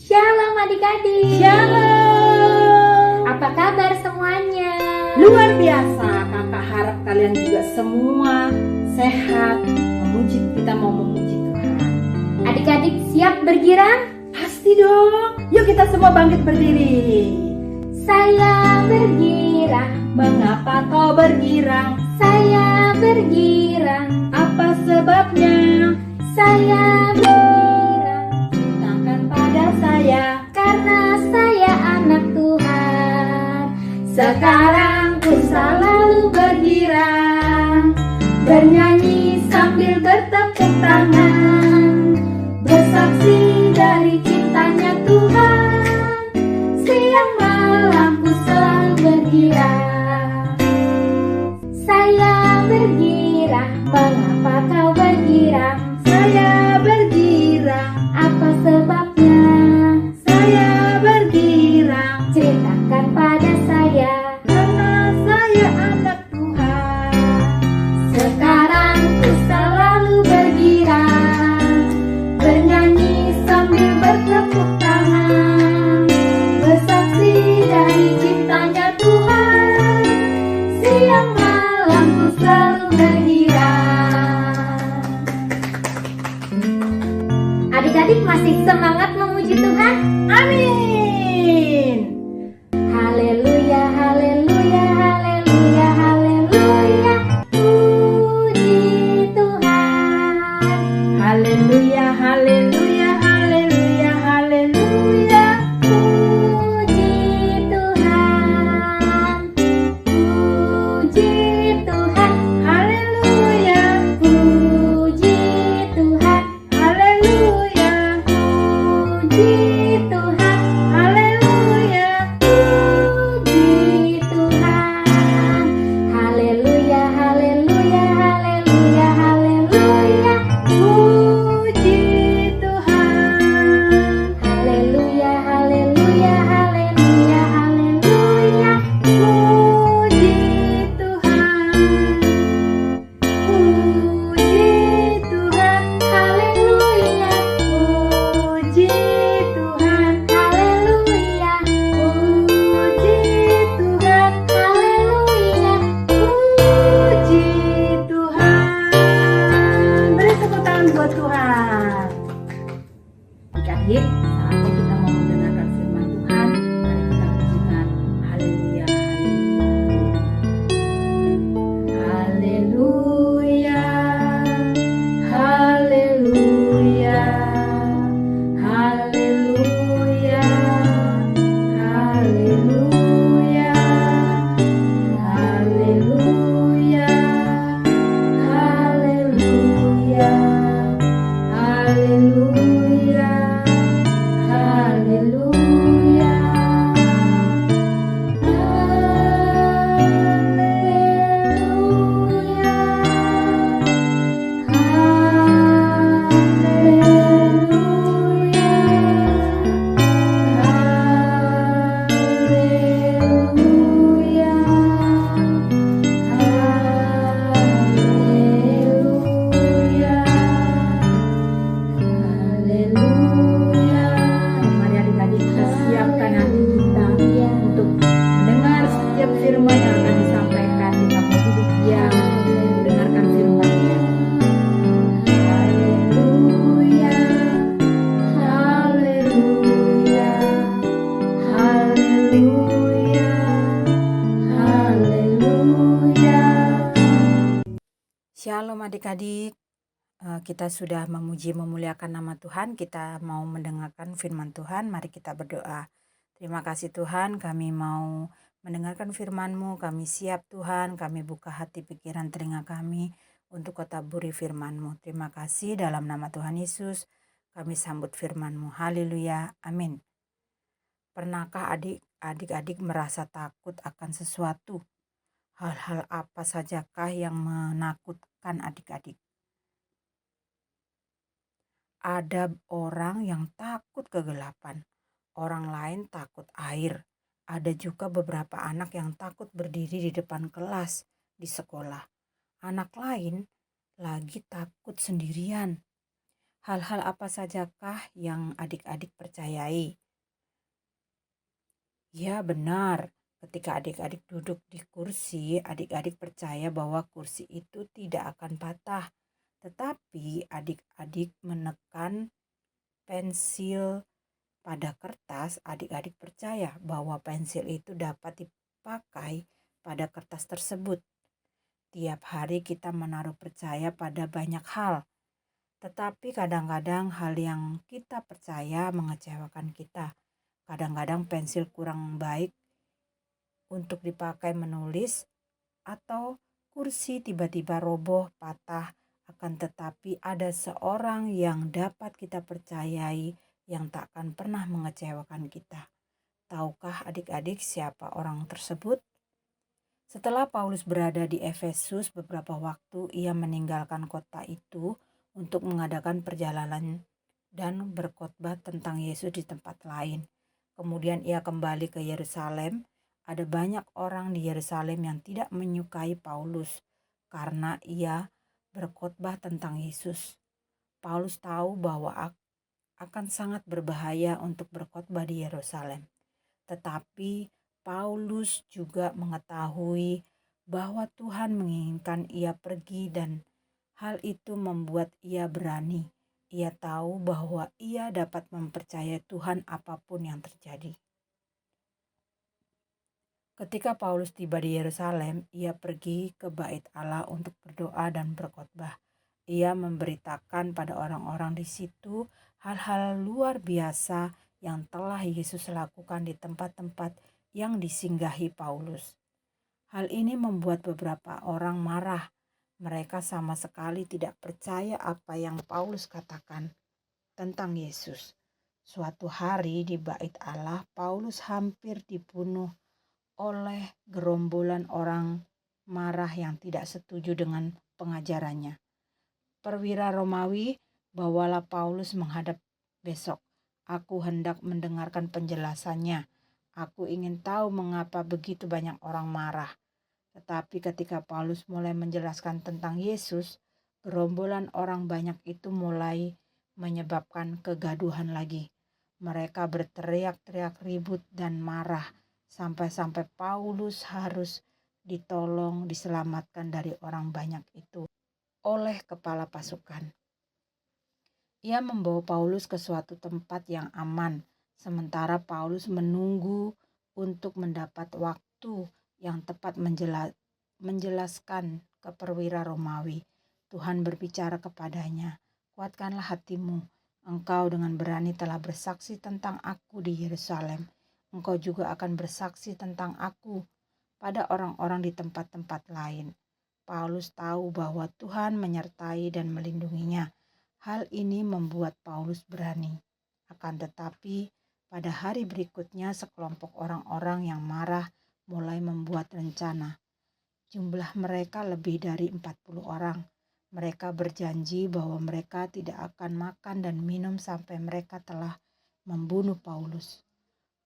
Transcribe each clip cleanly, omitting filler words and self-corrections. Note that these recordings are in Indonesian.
Shalom adik-adik. Shalom. Apa kabar semuanya? Luar biasa. Kakak harap kalian juga semua sehat. Kita mau memuji Tuhan. Adik-adik siap bergirang? Pasti dong. Yuk kita semua bangkit berdiri. Saya bergirang. Mengapa kau bergirang? Saya bergirang. Apa sebabnya? Saya bergirang. Tangan pada saya. Karena saya anak Tuhan. Sekarang ku selalu bergirang, bernyanyi sambil bertepuk tangan, bersaksi dari cintanya Tuhan. Siang malam ku selalu bergirang. Saya bergirang. Mengapa kau bergirang? Saya bergirang, Apa sebabnya? saya bergirang, Ceritakan pada saya. karena saya anak Tuhan. Sekarang ku selalu bergirang, bernyanyi sambil bertepuk tangan, bersaksi dari cintanya Tuhan. Siang malam ku selalu bergirang. Adik-adik masih semangat memuji Tuhan? Amin. Haleluya, haleluya, haleluya, haleluya. Puji Tuhan. Haleluya, haleluya, haleluya, haleluya. Puji Tuhan. Puji Tuhan. Haleluya, Puji Tuhan. haleluya, Puji Tuhan. haleluya. Puji Tuhan. Haleluya, haleluya, haleluya, haleluya. Puji Tuhan. Haleluya, haleluya, haleluya, haleluya. Puji Tuhan. Puji Tuhan. Haleluya, Puji Tuhan. haleluya, Puji Tuhan. haleluya. Puji Tuhan. Beri tepuk tangan buat Tuhan. Adik-adik, saatnya kita mau mendengarkan firman Tuhan. Mari kita pujikan. Haleluya, haleluya. Haleluya, haleluya, haleluya, haleluya, haleluya, haleluya, haleluya. Mari adik-adik kita siapkan hati kita untuk mendengar setiap firman yang akan disampaikan. Kita mau duduk diam mendengarkan firman-Nya. Haleluya, haleluya, haleluya, haleluya. Shalom adik-adik. Kita sudah memuji memuliakan nama Tuhan. Kita mau mendengarkan firman Tuhan. Mari kita berdoa. Terima kasih Tuhan, kami mau mendengarkan firman-Mu. Kami siap Tuhan, kami buka hati, pikiran, telinga kami untuk ketaburi firman-Mu. Terima kasih dalam nama Tuhan Yesus. Kami sambut firman-Mu. Haleluya. Amin. Pernahkah adik-adik merasa takut akan sesuatu? Hal-hal apa sajakah yang menakutkan adik-adik? Ada orang yang takut kegelapan, orang lain takut air. Ada juga beberapa anak yang takut berdiri di depan kelas di sekolah. Anak lain lagi takut sendirian. Hal-hal apa sajakah yang adik-adik percayai? Ya, benar. Ketika adik-adik duduk di kursi, adik-adik percaya bahwa kursi itu tidak akan patah. Tetapi adik-adik menekan pensil pada kertas, adik-adik percaya bahwa pensil itu dapat dipakai pada kertas tersebut. Tiap hari kita menaruh percaya pada banyak hal, tetapi kadang-kadang hal yang kita percaya mengecewakan kita. Kadang-kadang pensil kurang baik untuk dipakai menulis, atau kursi tiba-tiba roboh, patah. Akan tetapi ada seorang yang dapat kita percayai yang tak akan pernah mengecewakan kita. Tahukah adik-adik siapa orang tersebut? Setelah Paulus berada di Efesus beberapa waktu, ia meninggalkan kota itu untuk mengadakan perjalanan dan berkhotbah tentang Yesus di tempat lain. Kemudian ia kembali ke Yerusalem. Ada banyak orang di Yerusalem yang tidak menyukai Paulus karena ia berkhotbah tentang Yesus. Paulus tahu bahwa akan sangat berbahaya untuk berkhotbah di Yerusalem. Tetapi Paulus juga mengetahui bahwa Tuhan menginginkan ia pergi dan hal itu membuat ia berani. Ia tahu bahwa ia dapat mempercayai Tuhan apapun yang terjadi. Ketika Paulus tiba di Yerusalem, ia pergi ke Bait Allah untuk berdoa dan berkhotbah. Ia memberitakan pada orang-orang di situ hal-hal luar biasa yang telah Yesus lakukan di tempat-tempat yang disinggahi Paulus. Hal ini membuat beberapa orang marah. Mereka sama sekali tidak percaya apa yang Paulus katakan tentang Yesus. Suatu hari di Bait Allah, Paulus hampir dibunuh oleh gerombolan orang marah yang tidak setuju dengan pengajarannya. Perwira Romawi, bawalah Paulus menghadap besok. Aku hendak mendengarkan penjelasannya. Aku ingin tahu mengapa begitu banyak orang marah. Tetapi ketika Paulus mulai menjelaskan tentang Yesus, gerombolan orang banyak itu mulai menyebabkan kegaduhan lagi. Mereka berteriak-teriak ribut dan marah. Sampai-sampai Paulus harus diselamatkan dari orang banyak itu oleh kepala pasukan. Ia membawa Paulus ke suatu tempat yang aman, sementara Paulus menunggu untuk mendapat waktu yang tepat menjelaskan ke perwira Romawi. Tuhan berbicara kepadanya, "Kuatkanlah hatimu, engkau dengan berani telah bersaksi tentang aku di Yerusalem. Engkau juga akan bersaksi tentang aku pada orang-orang di tempat-tempat lain." Paulus tahu bahwa Tuhan menyertai dan melindunginya. Hal ini membuat Paulus berani. Akan tetapi, pada hari berikutnya sekelompok orang-orang yang marah mulai membuat rencana. Jumlah mereka lebih dari 40 orang. Mereka berjanji bahwa mereka tidak akan makan dan minum sampai mereka telah membunuh Paulus.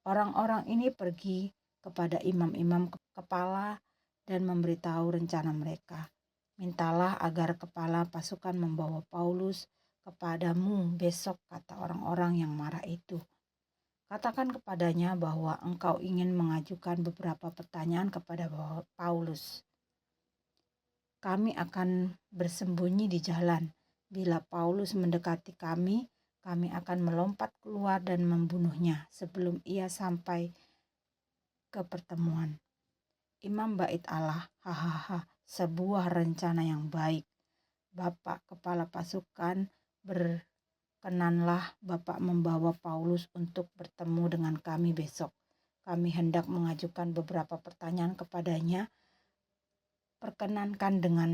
Orang-orang ini pergi kepada imam-imam kepala dan memberitahu rencana mereka. "Mintalah agar kepala pasukan membawa Paulus kepadamu besok," kata orang-orang yang marah itu. "Katakan kepadanya bahwa engkau ingin mengajukan beberapa pertanyaan kepada Paulus. Kami akan bersembunyi di jalan. Bila Paulus mendekati kami akan melompat keluar dan membunuhnya sebelum ia sampai ke pertemuan." Imam Bait Allah, hahaha, sebuah rencana yang baik. Bapak kepala pasukan, berkenanlah Bapak membawa Paulus untuk bertemu dengan kami besok. Kami hendak mengajukan beberapa pertanyaan kepadanya. Perkenankan dengan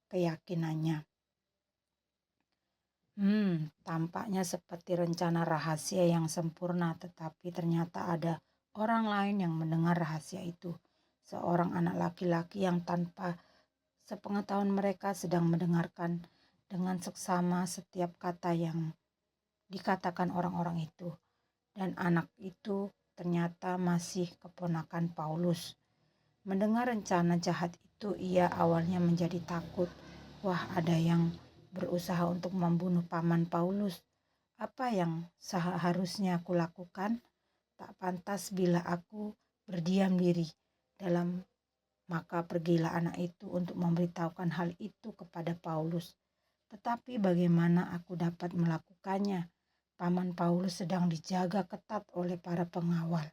keyakinannya. Tampaknya seperti rencana rahasia yang sempurna, tetapi ternyata ada orang lain yang mendengar rahasia itu. Seorang anak laki-laki yang tanpa sepengetahuan mereka sedang mendengarkan dengan seksama setiap kata yang dikatakan orang-orang itu. Dan anak itu ternyata masih keponakan Paulus. Mendengar rencana jahat itu, ia awalnya menjadi takut. Wah, ada yang berusaha untuk membunuh paman Paulus. Apa yang seharusnya aku lakukan? Tak pantas bila aku berdiam diri dalam. Maka pergilah anak itu untuk memberitahukan hal itu kepada Paulus. Tetapi bagaimana aku dapat melakukannya? Paman Paulus sedang dijaga ketat oleh para pengawal.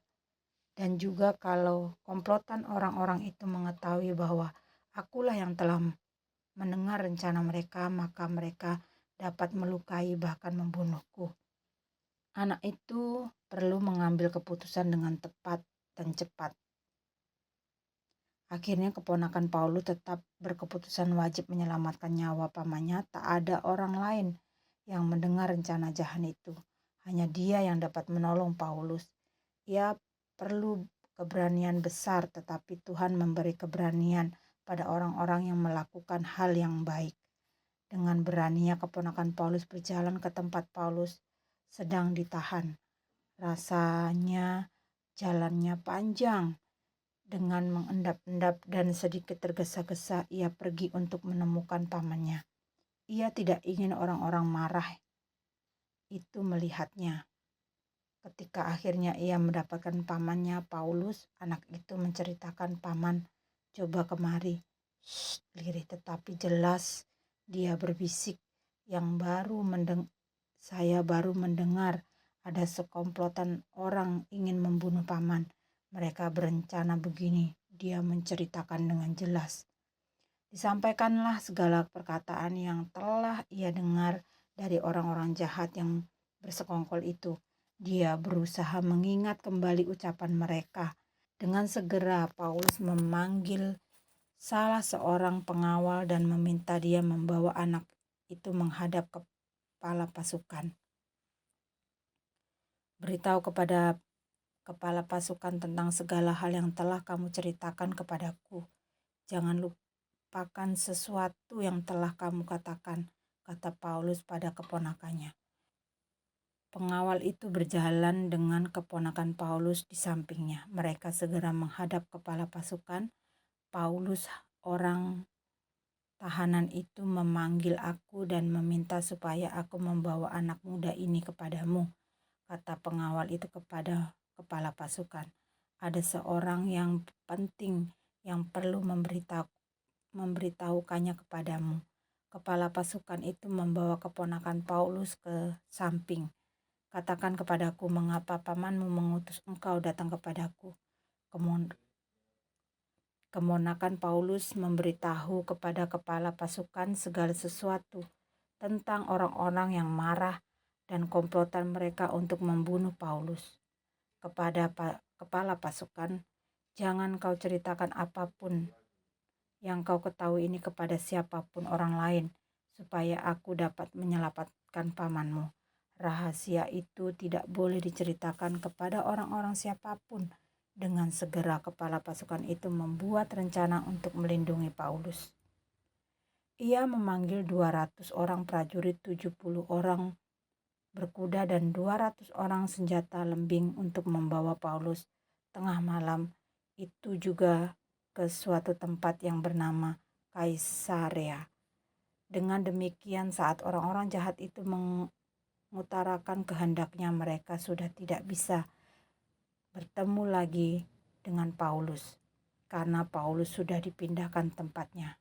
Dan juga kalau komplotan orang-orang itu mengetahui bahwa akulah yang telah mendengar rencana mereka, maka mereka dapat melukai bahkan membunuhku. Anak itu perlu mengambil keputusan dengan tepat dan cepat. Akhirnya keponakan Paulus tetap berkeputusan wajib menyelamatkan nyawa pamannya. Tak ada orang lain yang mendengar rencana jahat itu. Hanya dia yang dapat menolong Paulus. Ia perlu keberanian besar, tetapi Tuhan memberi keberanian pada orang-orang yang melakukan hal yang baik. Dengan beraninya keponakan Paulus berjalan ke tempat Paulus sedang ditahan. Rasanya jalannya panjang. Dengan mengendap-endap dan sedikit tergesa-gesa, ia pergi untuk menemukan pamannya. Ia tidak ingin orang-orang marah itu melihatnya. Ketika akhirnya ia mendapatkan pamannya, Paulus, anak itu menceritakan, "Paman, coba kemari." "Shh," lirih tetapi jelas dia berbisik. Saya baru mendengar ada sekomplotan orang ingin membunuh paman. Mereka berencana begini, dia menceritakan dengan jelas. Disampaikanlah segala perkataan yang telah ia dengar dari orang-orang jahat yang bersekongkol itu. Dia berusaha mengingat kembali ucapan mereka. Dengan segera Paulus memanggil salah seorang pengawal dan meminta dia membawa anak itu menghadap kepala pasukan. "Beritahu kepada kepala pasukan tentang segala hal yang telah kamu ceritakan kepadaku. Jangan lupakan sesuatu yang telah kamu katakan," kata Paulus pada keponakannya. Pengawal itu berjalan dengan keponakan Paulus di sampingnya. Mereka segera menghadap kepala pasukan. "Paulus, orang tahanan itu memanggil aku dan meminta supaya aku membawa anak muda ini kepadamu," kata pengawal itu kepada kepala pasukan. "Ada seorang yang penting yang perlu memberitahukannya kepadamu." Kepala pasukan itu membawa keponakan Paulus ke samping. "Katakan kepadaku, mengapa pamanmu mengutus engkau datang kepadaku?" Keponakan Paulus memberitahu kepada kepala pasukan segala sesuatu tentang orang-orang yang marah dan komplotan mereka untuk membunuh Paulus. Kepada kepala pasukan, "Jangan kau ceritakan apapun yang kau ketahui ini kepada siapapun orang lain, supaya aku dapat menyelamatkan pamanmu. Rahasia itu tidak boleh diceritakan kepada orang-orang siapapun." Dengan segera kepala pasukan itu membuat rencana untuk melindungi Paulus. Ia memanggil 200 orang prajurit, 70 orang berkuda dan 200 orang senjata lembing untuk membawa Paulus tengah malam itu juga ke suatu tempat yang bernama Kaisarea. Dengan demikian, saat orang-orang jahat itu mengutarakan kehendaknya, mereka sudah tidak bisa bertemu lagi dengan Paulus karena Paulus sudah dipindahkan tempatnya.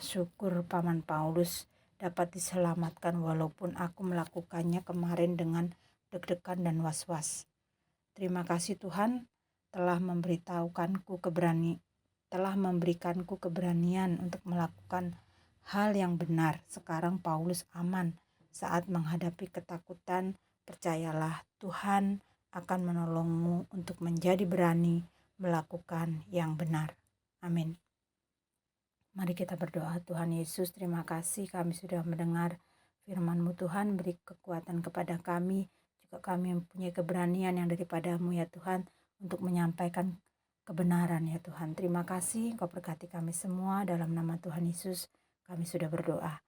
Syukur paman Paulus dapat diselamatkan walaupun aku melakukannya kemarin dengan deg-degan dan was-was. Terima kasih Tuhan telah memberikanku keberanian untuk melakukan hal yang benar. Sekarang Paulus aman saat menghadapi ketakutan. Percayalah, Tuhan akan menolongmu untuk menjadi berani melakukan yang benar. Amin. Mari kita berdoa. Tuhan Yesus, terima kasih kami sudah mendengar firman-Mu Tuhan. Beri kekuatan kepada kami, juga kami mempunyai keberanian yang daripada-Mu ya Tuhan, untuk menyampaikan kebenaran ya Tuhan. Terima kasih, Engkau berkati kami semua. Dalam nama Tuhan Yesus kami sudah berdoa.